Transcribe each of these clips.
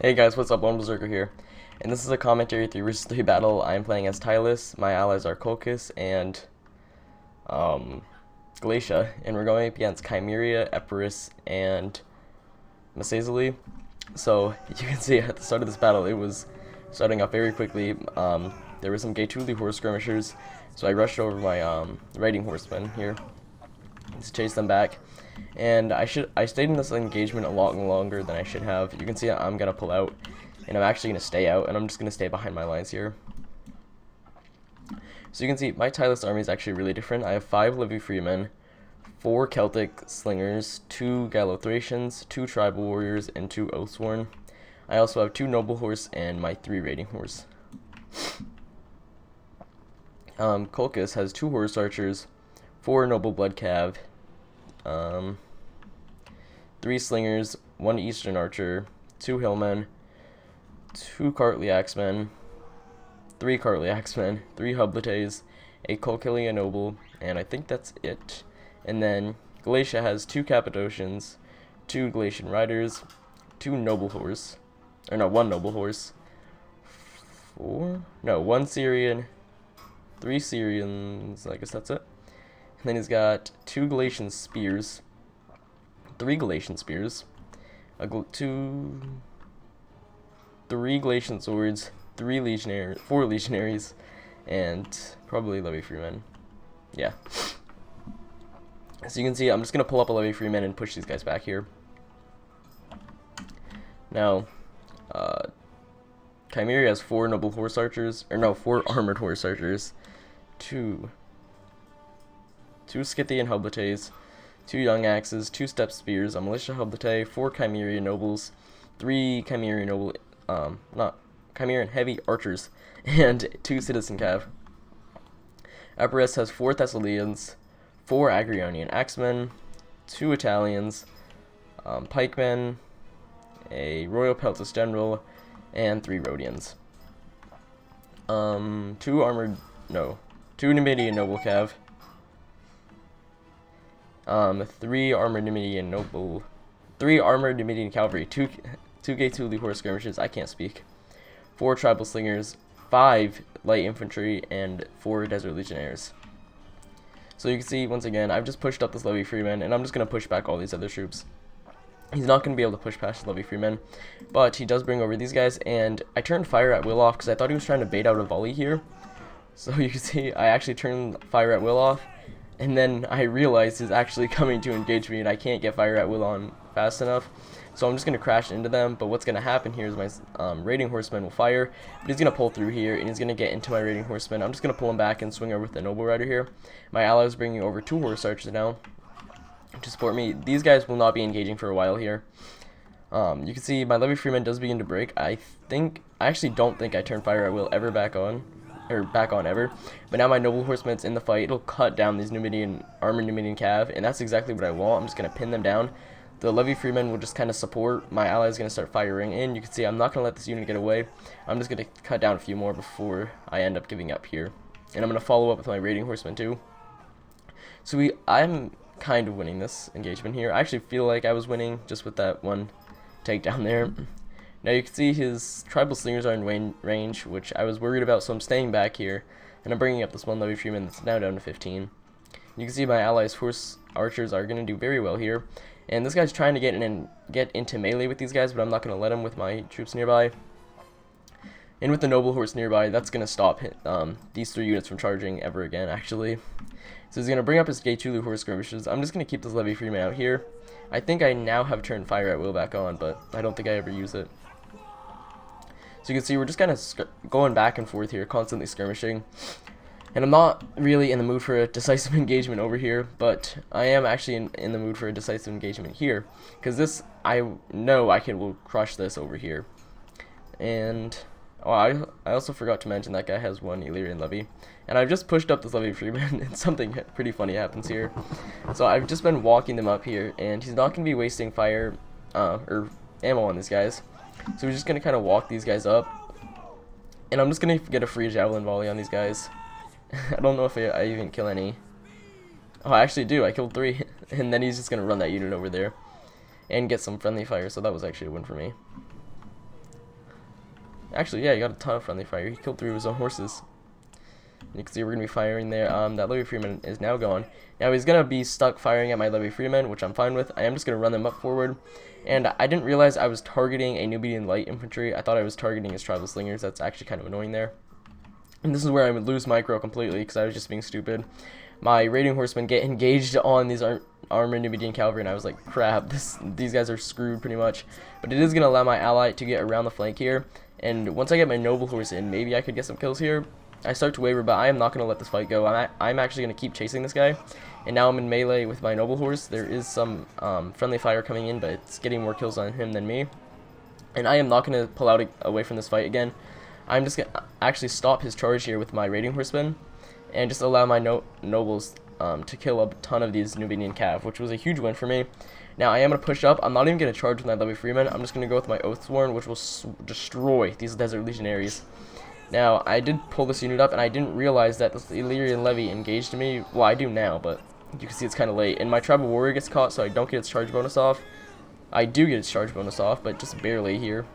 Hey guys, what's up? Lone Berserker here, and this is a commentary 3 vs 3 battle. I am playing as Tylis, my allies are Colchis and Glacia, and we're going up against Chimeria, Epirus, and Masazeli. So you can see at the start of this battle, it was starting off very quickly. There were some Gaetuli horse skirmishers, so I rushed over my riding horsemen here to chase them back. And I stayed in this engagement a lot longer than I should have. You can see I'm gonna pull out, and I'm actually gonna stay out, and I'm just gonna stay behind my lines here. So you can see my Tylis army is actually really different. I have 5 Livy Freemen, 4 Celtic Slingers, 2 Gallothracians, 2 Tribal Warriors, and 2 Oathsworn. I also have 2 Noble Horse and my 3 Raiding Horse. Colchis has 2 Horse Archers, 4 Noble Blood Cav, 3 Slingers, 1 Eastern Archer, 2 Hillmen, 2 Cartly Axemen, 3 Cartly Axemen, 3 Hublates, a Colchilia Noble, and I think that's it. And then Glacia has 2 Cappadocians, 2 Galatian Riders, 2 Noble Horse, or no, 1 Noble Horse, 1 Syrian, 3 Syrians, I guess that's it. And then he's got 2 Galatian Spears, 3 Galatian Spears, 3 Galatian Swords, 4 Legionaries, and probably Levy Freemen. Yeah. So you can see I'm just going to pull up a Levy Freemen and push these guys back here. Now, Chimeria has 4 Noble Horse Archers, or no, 4 Armored Horse Archers, 2 Scythian Hublates, 2 Young Axes, 2 Step Spears, a Militia Hublate, 4 Chimeria Nobles, 3 Chimeria Noble, Chimerian Heavy Archers, and 2 Citizen Cav. Epirus has 4 Thessalians, 4 Agrionian Axemen, 2 Italians, Pikemen, a Royal Peltis General, and 3 Rhodians. 2 Numidian Noble Cav, 3 armored Numidian cavalry, 2 Gaetuli horse skirmishers, I can't speak, 4 tribal slingers, 5 light infantry, and 4 desert legionnaires. So you can see, once again, I've just pushed up this Levy Freeman, and I'm just going to push back all these other troops. He's not going to be able to push past the Levy Freeman, but he does bring over these guys, and I turned fire at will off because I thought he was trying to bait out a volley here. So you can see, I actually turned fire at will off, and then I realized he's actually coming to engage me, and I can't get fire at will on fast enough. So I'm just going to crash into them, but what's going to happen here is my raiding horseman will fire, but he's going to pull through here, and he's going to get into my raiding horseman. I'm just going to pull him back and swing over with the noble rider here. My ally is bringing over 2 horse archers now to support me. These guys will not be engaging for a while here. You can see my Levy Freeman does begin to break. I actually don't think I turned fire at will ever back on ever, but now my noble horseman's in the fight. It'll cut down these armored Numidian cav, and that's exactly what I want. I'm just going to pin them down. The Levy Freeman will just kind of support. My ally is going to start firing in. You can see I'm not going to let this unit get away. I'm just going to cut down a few more before I end up giving up here. And I'm going to follow up with my raiding horseman too. So I'm kind of winning this engagement here. I actually feel like I was winning just with that one takedown there. Now you can see his tribal slingers are in range, which I was worried about, so I'm staying back here. And I'm bringing up this one Levy Freeman that's now down to 15. You can see my allies' horse archers are going to do very well here. And this guy's trying to get into melee with these guys, but I'm not going to let him with my troops nearby. And with the noble horse nearby, that's going to stop these 3 units from charging ever again, actually. So he's going to bring up his Gaetuli horse skirmishes. I'm just going to keep this Levy Freeman out here. I think I now have turned fire at will back on, but I don't think I ever use it. So you can see we're just kind of going back and forth here, constantly skirmishing. And I'm not really in the mood for a decisive engagement over here, but I am actually in the mood for a decisive engagement here, because this, I know will crush this over here. And I also forgot to mention that guy has 1 Illyrian Levy, and I've just pushed up this Levy Freeman, and something pretty funny happens here. So I've just been walking them up here, and he's not going to be wasting fire or ammo on these guys. So we're just going to kind of walk these guys up, and I'm just going to get a free javelin volley on these guys. I don't know if I even kill any. Oh, I actually do. I killed 3. And then he's just going to run that unit over there and get some friendly fire. So that was actually a win for me. Actually, yeah, he got a ton of friendly fire. He killed 3 of his own horses. You can see we're going to be firing there. That Levy Freeman is now gone. Now he's going to be stuck firing at my Levy Freeman, which I'm fine with. I am just going to run them up forward. And I didn't realize I was targeting a Nubian light infantry. I thought I was targeting his tribal slingers. That's actually kind of annoying there. And this is where I would lose micro completely because I was just being stupid. My raiding horsemen get engaged on these armored Nubian cavalry, and I was like, crap, these guys are screwed pretty much. But it is going to allow my ally to get around the flank here. And once I get my noble horse in, maybe I could get some kills here. I start to waver, but I am not going to let this fight go. I'm actually going to keep chasing this guy. And now I'm in melee with my noble horse. There is some friendly fire coming in, but it's getting more kills on him than me. And I am not going to pull out away from this fight again. I'm just going to actually stop his charge here with my raiding horsemen. And just allow my nobles to kill a ton of these Nubian cav, which was a huge win for me. Now I am going to push up. I'm not even going to charge with my Levy Freeman. I'm just going to go with my Oathsworn, which will destroy these Desert Legionaries. Now, I did pull this unit up, and I didn't realize that this Illyrian Levy engaged me. Well, I do now, but you can see it's kind of late. And my Tribal Warrior gets caught, so I don't get its charge bonus off. I do get its charge bonus off, but just barely here.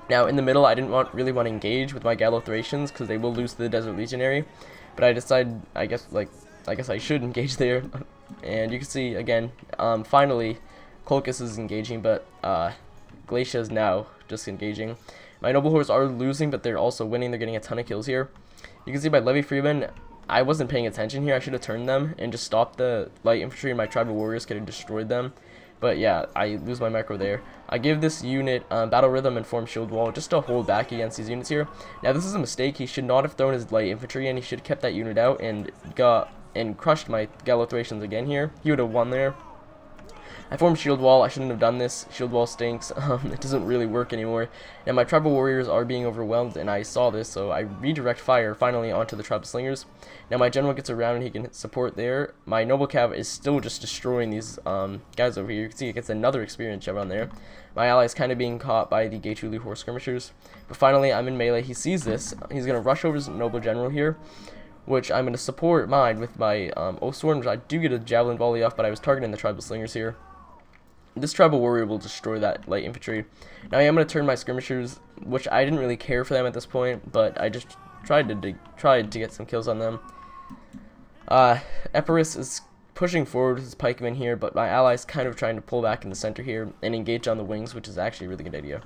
Now, in the middle, I didn't really want to engage with my Gallo-Thracians, because they will lose to the Desert Legionary. But I decided, I guess I should engage there. And you can see, again, finally, Colchis is engaging, but Glacia is now just engaging. My noble horse are losing, but they're also winning. They're getting a ton of kills here. You can see by Levy Freeman, I wasn't paying attention here. I should have turned them and just stopped the light infantry, and my tribal warriors could have destroyed them. But yeah, I lose my micro there. I give this unit battle rhythm and form shield wall just to hold back against these units here. Now this is a mistake. He should not have thrown his light infantry in. He should have kept that unit out and crushed my Gallo-Thracians again here. He would have won there. I formed shield wall. I shouldn't have done this. Shield wall stinks. It doesn't really work anymore. Now my tribal warriors are being overwhelmed, and I saw this, so I redirect fire finally onto the tribal slingers. Now my general gets around and he can support there. My noble cav is still just destroying these guys over here. You can see it gets another experience jump on there. My ally is kind of being caught by the Gaetuli horse skirmishers. But finally, I'm in melee. He sees this. He's going to rush over his noble general here, which I'm going to support mine with my Oathsworn, which I do get a javelin volley off, but I was targeting the tribal slingers here. This tribal warrior will destroy that light infantry. Now I am going to turn my skirmishers, which I didn't really care for them at this point, but I just tried to get some kills on them. Epirus is pushing forward with his pikemen here, but my ally's kind of trying to pull back in the center here and engage on the wings, which is actually a really good idea.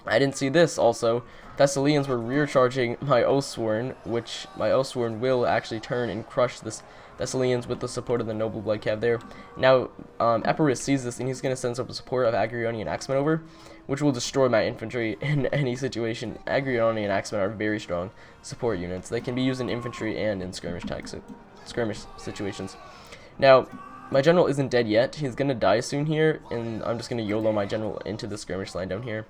I didn't see this also. Thessalians were rear charging my Oathsworn, which my Oathsworn will actually turn and crush this Thessalians with the support of the noble blood cav there. Now Epirus sees this and he's going to send some support of Agrioni and Axemen over, which will destroy my infantry in any situation. Agrioni and Axemen are very strong support units. They can be used in infantry and in skirmish situations. Now my general isn't dead yet. He's going to die soon here, and I'm just going to YOLO my general into the skirmish line down here.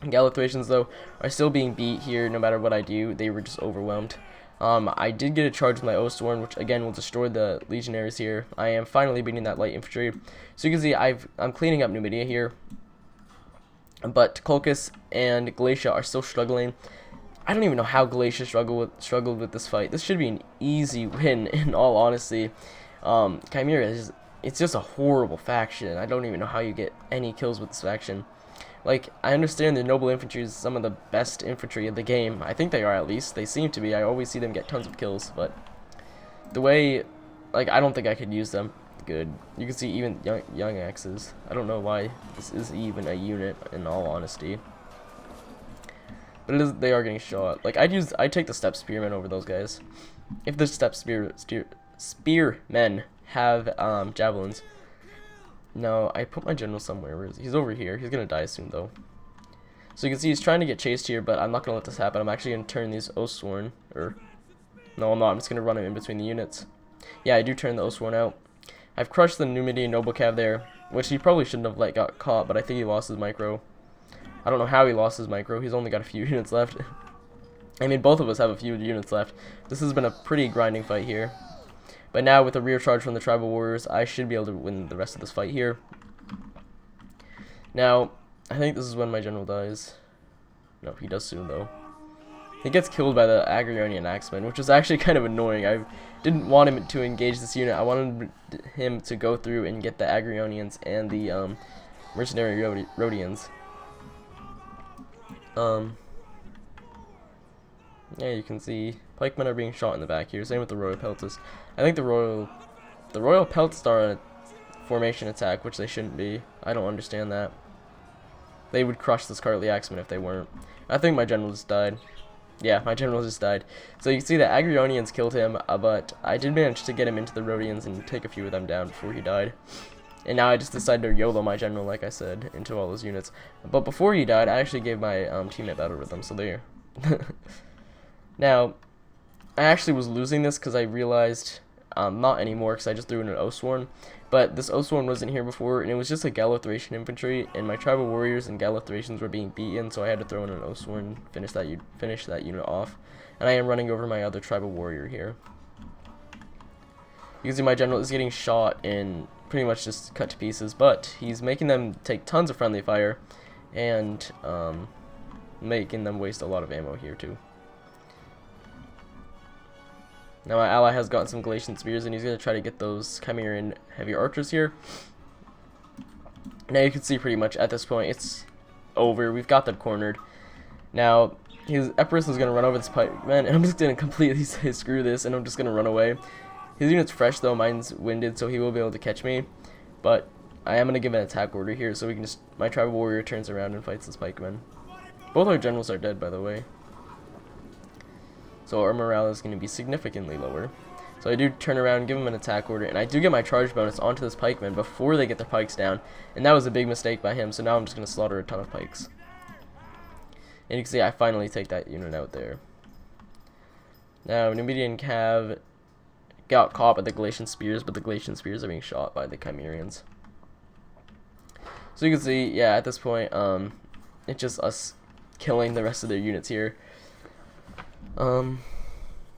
Gallo-Thracians, though, are still being beat here no matter what I do. They were just overwhelmed. I did get a charge with my Oathsworn, which again will destroy the legionaries here. I am finally beating that light infantry. So you can see I'm cleaning up Numidia here. But Colchis and Glacia are still struggling. I don't even know how Glacia struggled with this fight. This should be an easy win, in all honesty. Chimera it's just a horrible faction. I don't even know how you get any kills with this faction. Like, I understand the noble infantry is some of the best infantry in the game. I think they are, at least. They seem to be. I always see them get tons of kills, but the way, like, I don't think I could use them good. You can see even young axes. I don't know why this is even a unit, in all honesty. But they are getting shot. Like, I'd take the step spearmen over those guys. If the step spearmen have javelins. No, I put my general somewhere. Where is he? He's over here. He's gonna die soon, though. So you can see he's trying to get chased here, but I'm not gonna let this happen. I'm actually gonna turn these Oathsworn, no, I'm not. I'm just gonna run him in between the units. Yeah, I do turn the Oathsworn out. I've crushed the Numidian noble cav there, which he probably shouldn't have got caught, but I think he lost his micro. I don't know how he lost his micro. He's only got a few units left. I mean, both of us have a few units left. This has been a pretty grinding fight here. But now with a rear charge from the tribal warriors, I should be able to win the rest of this fight here. Now, I think this is when my general dies. No, he does soon, though. He gets killed by the Agrionian Axemen, which is actually kind of annoying. I didn't want him to engage this unit. I wanted him to go through and get the Agrionians and the mercenary Rhodians. Um, yeah, you can see pikemen are being shot in the back here. Same with the Royal Peltas. I think the Royal Peltas are a formation attack, which they shouldn't be. I don't understand that. They would crush the Scarlet Axemen if they weren't. I think my general just died. Yeah, my general just died. So you can see that Agrionians killed him, but I did manage to get him into the Rhodians and take a few of them down before he died. And now I just decided to YOLO my general, like I said, into all those units. But before he died, I actually gave my teammate battle rhythm, so there. Now, I actually was losing this because I realized, not anymore because I just threw in an Oathsworn, but this Oathsworn wasn't here before, and it was just a Gallo-Thracian infantry, and my tribal warriors and Gallo-Thracians were being beaten, so I had to throw in an Oathsworn, finish that unit off, and I am running over my other tribal warrior here. You can see my general is getting shot and pretty much just cut to pieces, but he's making them take tons of friendly fire, and making them waste a lot of ammo here too. Now my ally has gotten some Galatian spears, and he's going to try to get those Chimerian heavy archers here. Now you can see pretty much at this point it's over. We've got them cornered. Now his Epirus is going to run over this pikeman, and I'm just going to completely say screw this, and I'm just going to run away. His unit's fresh though, mine's winded, so he will be able to catch me. But I am going to give an attack order here, so we can just, my tribal warrior turns around and fights this pikeman. Both our generals are dead, by the way. So our morale is going to be significantly lower. So I do turn around, give him an attack order, and I do get my charge bonus onto this pikeman before they get their pikes down. And that was a big mistake by him, so now I'm just going to slaughter a ton of pikes. And you can see I finally take that unit out there. Now, Numidian Cav got caught by the Galatian spears, but the Galatian spears are being shot by the Chimerians. So you can see, yeah, at this point, it's just us killing the rest of their units here.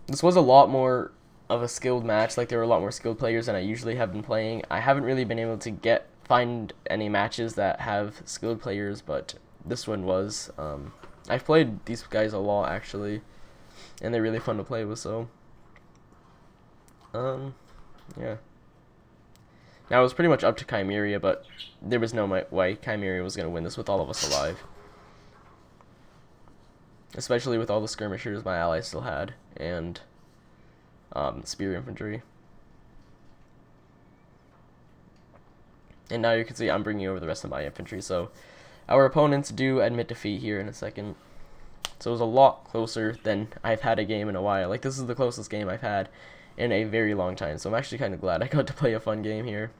This was a lot more of a skilled match. Like, there were a lot more skilled players than I usually have been playing. I haven't really been able to find any matches that have skilled players, but this one was. I've played these guys a lot actually, and they're really fun to play with. So, yeah. Now it was pretty much up to Chimeria, but there was no way Chimeria was gonna win this with all of us alive. Especially with all the skirmishers my allies still had, and spear infantry. And now you can see I'm bringing over the rest of my infantry, so our opponents do admit defeat here in a second. So it was a lot closer than I've had a game in a while. Like, this is the closest game I've had in a very long time, so I'm actually kind of glad I got to play a fun game here.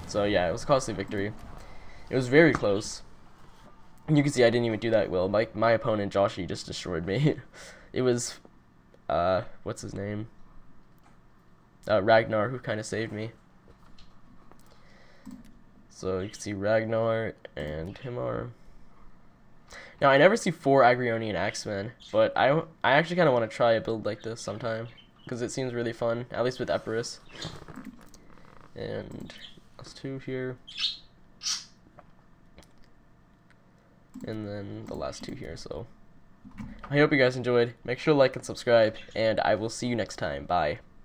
So yeah, it was a costly victory. It was very close. You can see I didn't even do that well. My opponent, Joshi, just destroyed me. It was, what's his name? Ragnar, who kind of saved me. So you can see Ragnar and Himar. Now, I never see 4 Agrionian Axemen, but I actually kind of want to try a build like this sometime, because it seems really fun, at least with Epirus. And us 2 here. And then the last 2 here, so I hope you guys enjoyed. Make sure to like and subscribe, and I will see you next time. Bye.